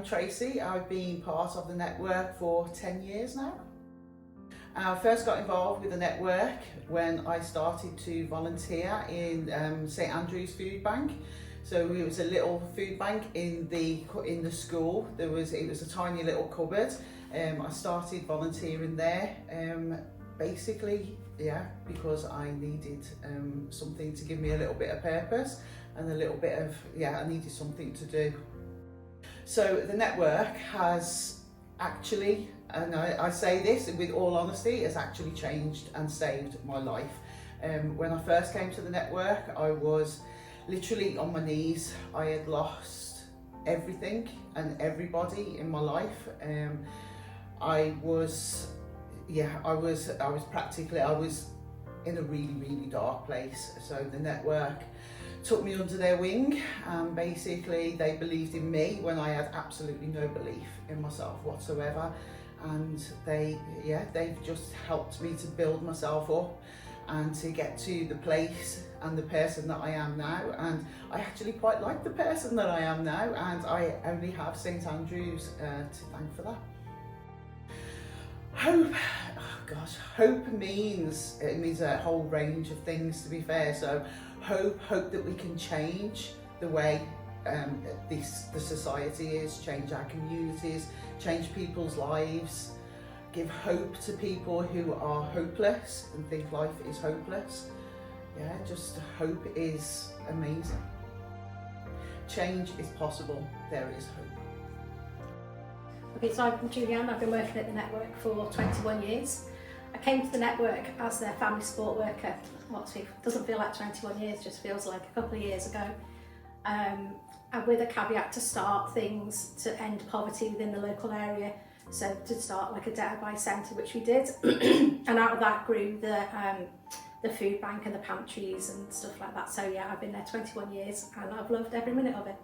I'm Tracy. I've been part of the network for 10 years now. I first got involved with the network when I started to volunteer in St Andrew's Food Bank. So it was a little food bank in the school. It was a tiny little cupboard. I started volunteering there basically, because I needed something to give me a little bit of purpose and a little bit of, I needed something to do. So the network has actually, and I say this with all honesty, has actually changed and saved my life. When I first came to the network, I was literally on my knees. I had lost everything and everybody in my life. I was in a really, really dark place. So the network took me under their wing, and basically they believed in me when I had absolutely no belief in myself whatsoever. And they've just helped me to build myself up and to get to the place and the person that I am now. And I actually quite like the person that I am now, and I only have St Andrews to thank for that. Hope, hope means a whole range of things, to be fair. So hope that we can change the way the society is, change our communities, change people's lives, give hope to people who are hopeless and think life is hopeless. Just hope is amazing. Change is possible, there is hope. Okay, so I'm Julianne. I've been working at the network for 21 years. I came to the network as their family support worker. It doesn't feel like 21 years, just feels like a couple of years ago. And with a caveat to start things to end poverty within the local area. So to start like a debt advice centre, which we did. And out of that grew the food bank and the pantries and stuff like that. So yeah, I've been there 21 years and I've loved every minute of it.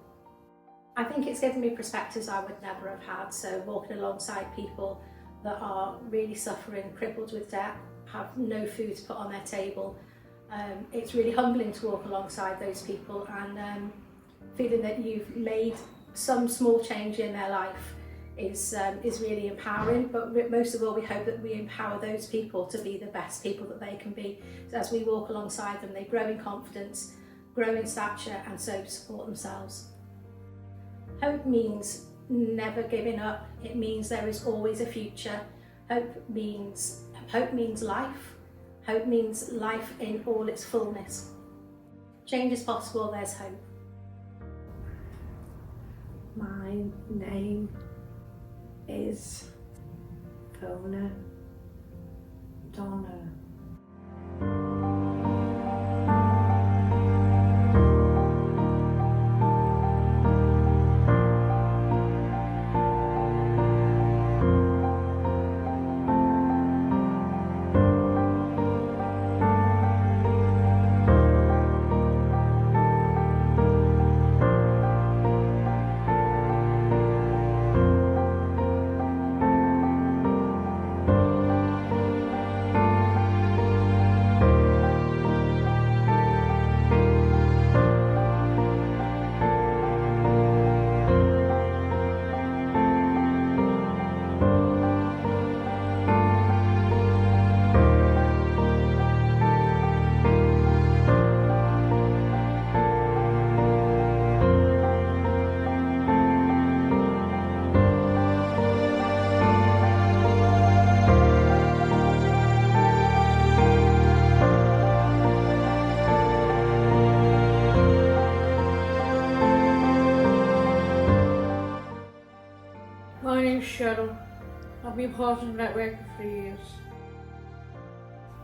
I think it's given me perspectives I would never have had. So walking alongside people that are really suffering, crippled with debt, have no food to put on their table. It's really humbling to walk alongside those people and feeling that you've made some small change in their life is really empowering. But most of all, we hope that we empower those people to be the best people that they can be. So as we walk alongside them, they grow in confidence, grow in stature, and so support themselves. Hope means never giving up. It means there is always a future. Hope means life. Hope means life in all its fullness. Change is possible, there's hope. My name is Donna. My name's Cheryl. I've been part of the network for 3 years.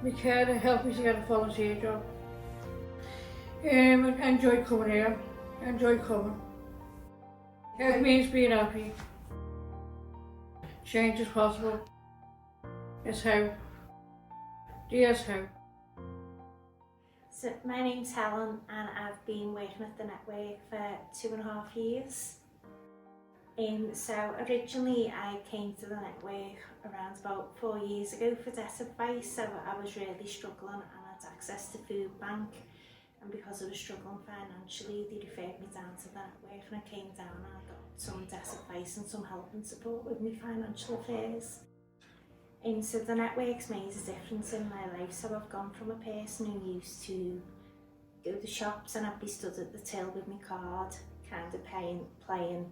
My carer helped me to get a volunteer job. I enjoy coming here. I enjoy coming. It means being happy. Change is possible. It's hope. There's hope. So my name's Helen and I've been working at the network for 2.5 years. So originally I came to the network around about 4 years ago for debt advice, so I was really struggling and had access to food bank and because I was struggling financially, they referred me down to the network, and I came down and I got some desk advice and some help and support with my financial affairs. So the network's made a difference in my life. So I've gone from a person who used to go to shops and I'd be stood at the till with my card, kind of playing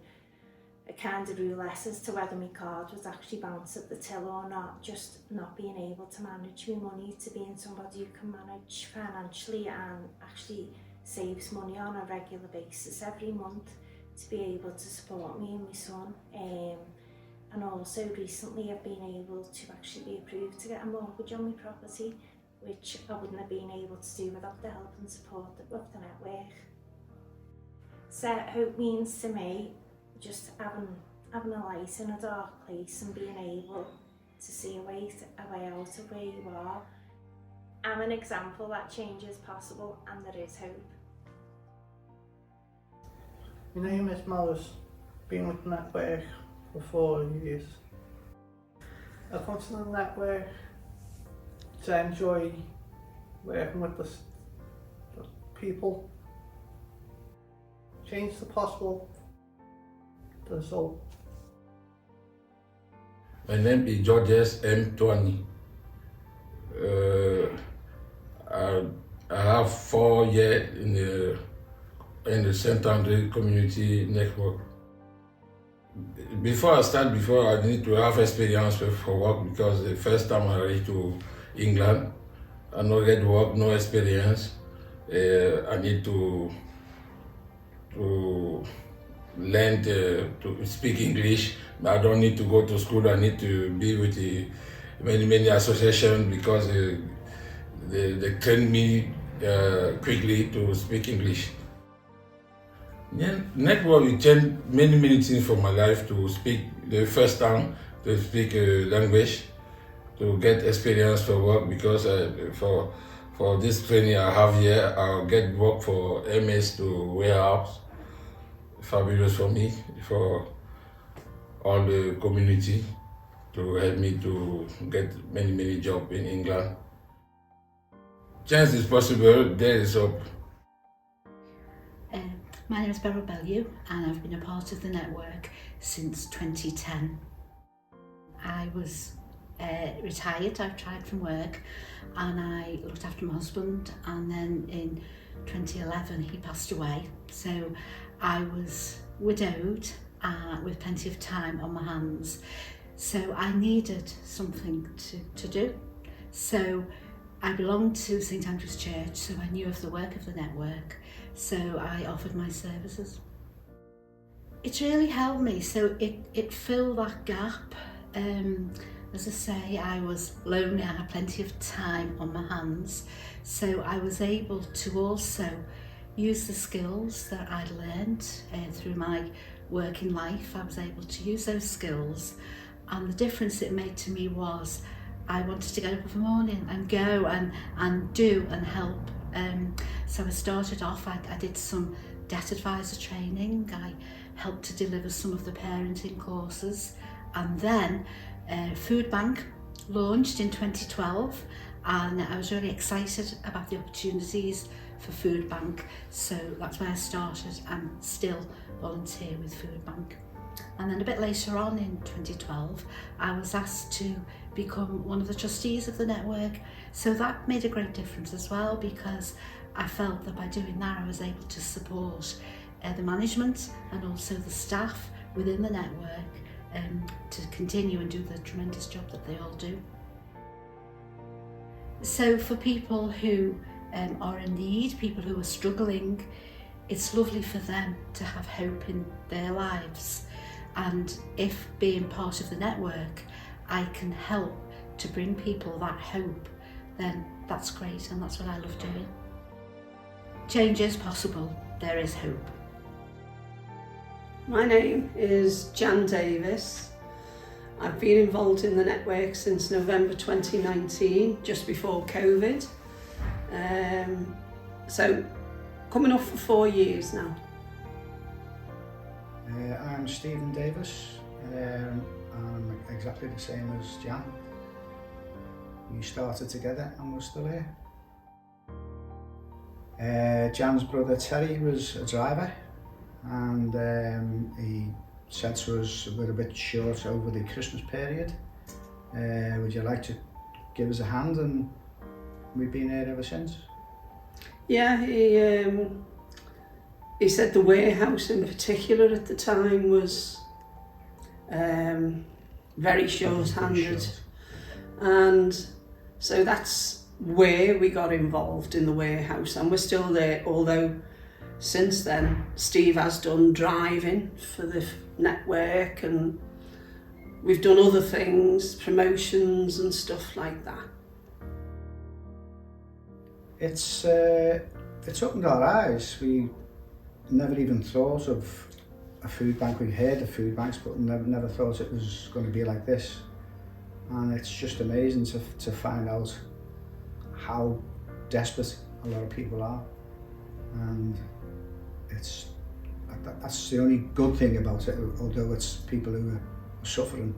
a kind of roulette as to whether my card would actually bounce at the till or not, just not being able to manage my money, to being somebody who can manage financially and actually saves money on a regular basis every month to be able to support me and my son. And also recently I've been able to actually be approved to get a mortgage on my property, which I wouldn't have been able to do without the help and support of the network. So hope means to me just having a light in a dark place and being able to see a way out of where you are. I'm an example that change is possible and there is hope. My name is Morris, been with the network for 4 years. I come to the network to enjoy working with the people. Change the possible, the soul. My name is Georges M. Twani. I have 4 years in the St. Andre Community Network. Before I need to have experience for work, because the first time I reached to England, I no get work, no experience. I need to learn to speak English. I don't need to go to school. I need to be with the many associations, because they train me quickly to speak English. Network will change many things for my life. To speak the first time, to speak language, to get experience for work, because for this training I have here, I'll get work for MS to warehouse. Fabulous for me, for all the community, to help me to get many jobs in England. Chance is possible, there is hope. My name is Beryl Bellew and I've been a part of the network since 2010. I was retired, I retired from work, and I looked after my husband, and then in 2011 he passed away. So I was widowed with plenty of time on my hands. So I needed something to do. So I belonged to St. Andrew's Church, so I knew of the work of the network. So I offered my services. It's really helped me, so it filled that gap. As I say, I was lonely, I had plenty of time on my hands, so I was able to also use the skills that I'd learned through my working life. I was able to use those skills, and the difference it made to me was I wanted to get up in the morning and go and do and help. So I started off, I did some debt advisor training, I helped to deliver some of the parenting courses, and then Food Bank launched in 2012, and I was really excited about the opportunities for Food Bank, so that's where I started and still volunteer with Food Bank. And then a bit later on in 2012, I was asked to become one of the trustees of the network. So that made a great difference as well, because I felt that by doing that I was able to support the management and also the staff within the network to continue and do the tremendous job that they all do. So for people who are in need, people who are struggling, it's lovely for them to have hope in their lives. And if being part of the network, I can help to bring people that hope, then that's great, and that's what I love doing. Change is possible, there is hope. My name is Jan Davis. I've been involved in the network since November 2019, just before COVID. So coming up for 4 years now. I'm Stephen Davis. I'm exactly the same as Jan. We started together and we're still here. Jan's brother Terry was a driver, and he said to us, we're a bit short over the Christmas period. Would you like to give us a hand? And we've been here ever since. Yeah, he said the warehouse in particular at the time was very short-handed, and so that's where we got involved in the warehouse, and we're still there, although since then Steve has done driving for the network, and we've done other things, promotions and stuff like that. It's opened our eyes. We never even thought of a food bank. We heard of food banks, but never thought it was going to be like this. And it's just amazing to find out how desperate a lot of people are. And that's the only good thing about it, although it's people who are suffering.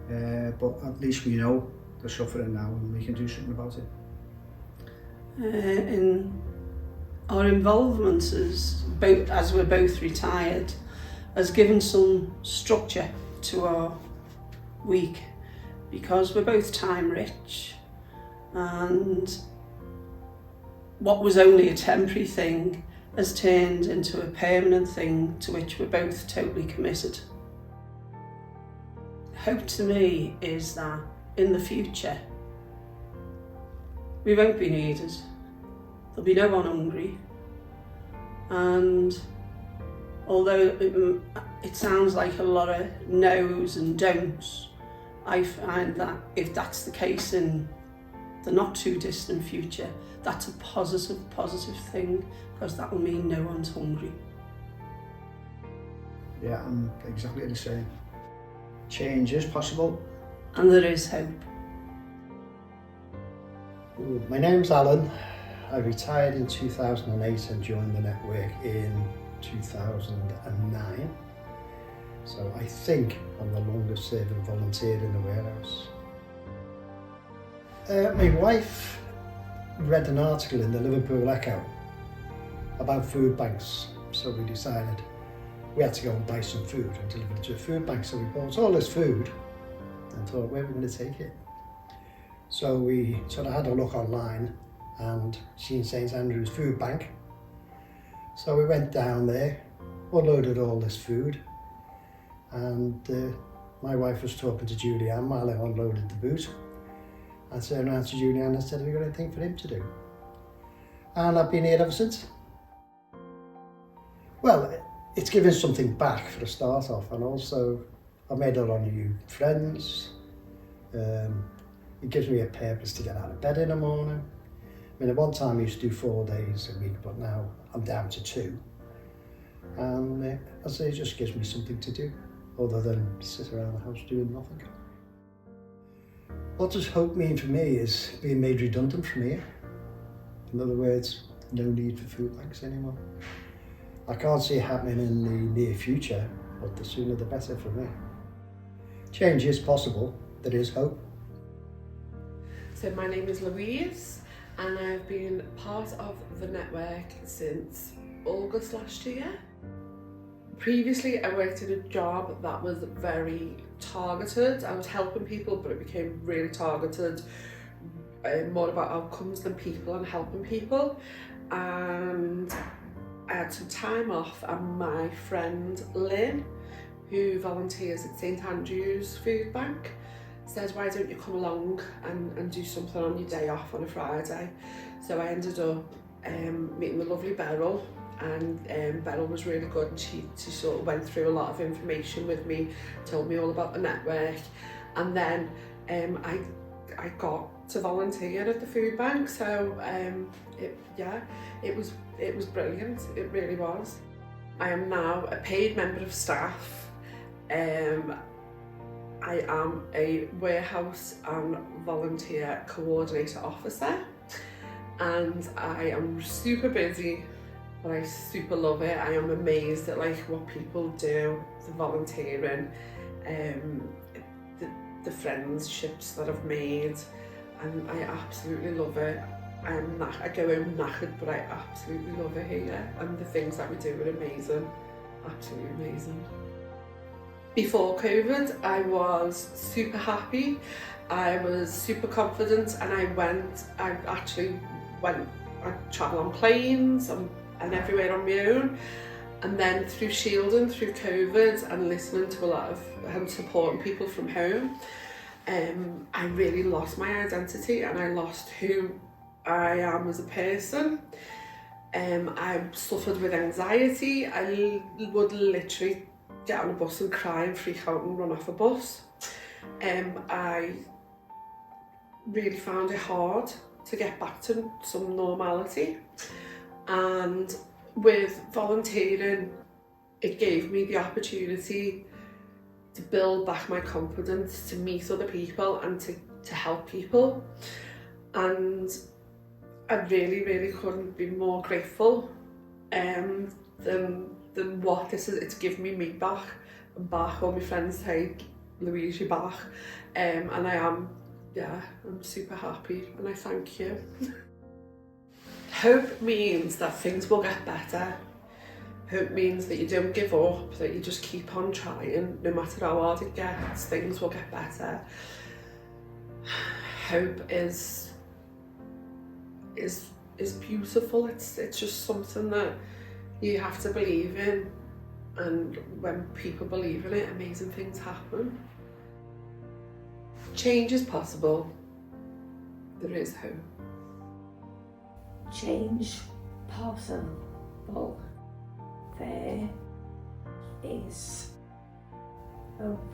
But at least we know they're suffering now and we can do something about it. In our involvement as we're both retired has given some structure to our week, because we're both time rich, and what was only a temporary thing has turned into a permanent thing to which we're both totally committed. Hope to me is that in the future we won't be needed, there'll be no one hungry, and although it sounds like a lot of no's and don'ts, I find that if that's the case in the not too distant future, that's a positive thing, because that will mean no one's hungry. Yeah, I'm exactly the same. Change is possible. And there is hope. My name's Alan. I retired in 2008 and joined the network in 2009. So I think I'm the longest serving volunteer in the warehouse. My wife read an article in the Liverpool Echo about food banks, so we decided we had to go and buy some food and deliver it to a food bank. So we bought all this food and thought, where are we going to take it? So we sort of had a look online and seen St Andrew's Food Bank. So we went down there, unloaded all this food, and my wife was talking to Julianne while I unloaded the boot. I turned around to Julianne and said, have you got anything for him to do? And I've been here ever since. Well, it's given something back for a start off, and also I've made a lot of new friends. It gives me a purpose to get out of bed in the morning. I mean, at one time I used to do 4 days a week, but now I'm down to 2. And I say it just gives me something to do, other than sit around the house doing nothing. What does hope mean for me is being made redundant from here. In other words, no need for food banks anymore. I can't see it happening in the near future, but the sooner the better for me. Change is possible, there is hope. So my name is Louise, and I've been part of the network since August last year. Previously I worked in a job that was very targeted. I was helping people, but it became really targeted, more about outcomes than people and helping people. And I had some time off, and my friend Lynn, who volunteers at St Andrew's Food Bank, said, why don't you come along and do something on your day off on a Friday? So I ended up meeting the lovely Beryl, and Beryl was really good, and she sort of went through a lot of information with me, told me all about the network, and then I got to volunteer at the food bank. So it was brilliant, it really was. I am now a paid member of staff. I am a warehouse and volunteer coordinator officer, and I am super busy, but I super love it. I am amazed at what people do, the volunteering, the friendships that I've made, and I absolutely love it. I go home knackered, but I absolutely love it here, and the things that we do are amazing, absolutely amazing. Before COVID, I was super happy, I was super confident, and I travel on planes and everywhere on my own. And then through shielding, through COVID, and listening to a lot of and supporting people from home, I really lost my identity, and I lost who I am as a person. I suffered with anxiety. I would literally get on a bus and cry and freak out and run off a bus. I really found it hard to get back to some normality, and with volunteering, it gave me the opportunity to build back my confidence, to meet other people and to help people. And I really couldn't be more grateful than what this is. It's given me back. I'm back. All my friends say, Louise, you're back. And I'm super happy, and I thank you. Hope means that things will get better. Hope means that you don't give up, that you just keep on trying. No matter how hard it gets, things will get better. Hope is beautiful. It's just something that you have to believe in, and when people believe in it, amazing things happen. Change is possible. There is hope. Change possible. There is hope.